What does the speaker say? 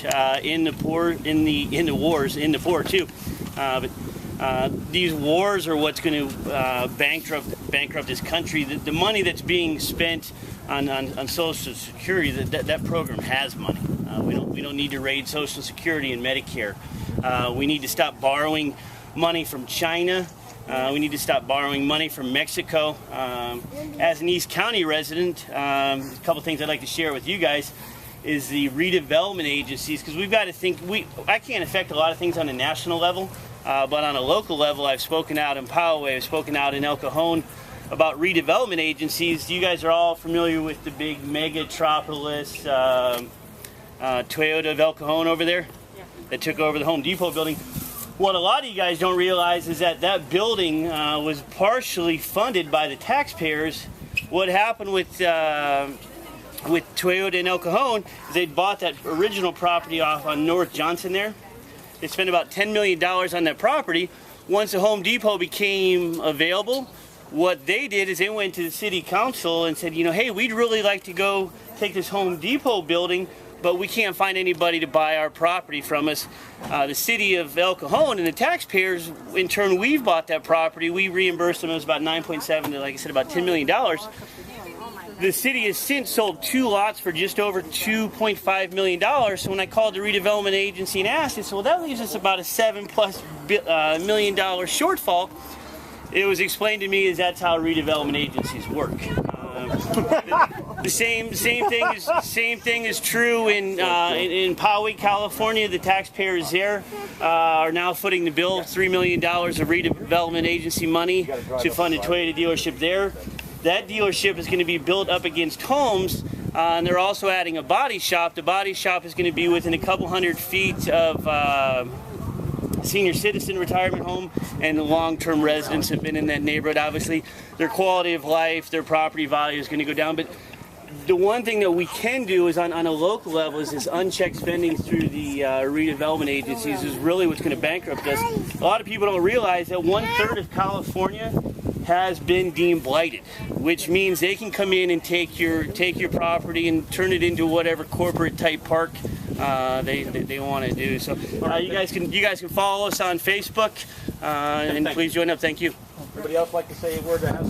much in the poor, in the wars, in the poor too. But these wars are what's going to bankrupt this country. The money that's being spent on Social Security, that program has money. We don't need to raid Social Security and Medicare. We need to stop borrowing money from China. We need to stop borrowing money from Mexico. As an East County resident, a couple things I'd like to share with you guys is the redevelopment agencies, because we've got to think, I can't affect a lot of things on a national level, but on a local level, I've spoken out in Poway, I've spoken out in El Cajon about redevelopment agencies. You guys are all familiar with the big megatropolis Toyota of El Cajon over there that took over the Home Depot building. What a lot of you guys don't realize is that that building was partially funded by the taxpayers. What happened with Toyota in El Cajon is they bought that original property off on North Johnson there. They spent about $10 million on that property. Once the Home Depot became available, what they did is they went to the city council and said, you know, hey, we'd really like to go take this Home Depot building, but we can't find anybody to buy our property from us. The city of El Cajon and the taxpayers, in turn, we've bought that property. We reimbursed them. It was about 9.7 to, like I said, about $10 million. The city has since sold 2 lots for just over $2.5 million. So when I called the redevelopment agency and asked, they said, well, that leaves us about a $7+ million shortfall. It was explained to me as that's how redevelopment agencies work. The same thing is true in Poway, California. The taxpayers there are now footing the bill, $3 million of redevelopment agency money to fund a Toyota dealership there. That dealership is going to be built up against homes, and they're also adding a body shop. The body shop is going to be within a couple hundred feet of senior citizen retirement home, and the long-term residents have been in that neighborhood. Obviously, their quality of life, their property value is going to go down. But the one thing that we can do is on a local level is unchecked spending through the redevelopment agencies is really what's going to bankrupt us. A lot of people don't realize that 1/3 of California has been deemed blighted, which means they can come in and take your property and turn it into whatever corporate type park they want to do. So you guys can follow us on Facebook and please join up. Thank you. Anybody else like to say a word that has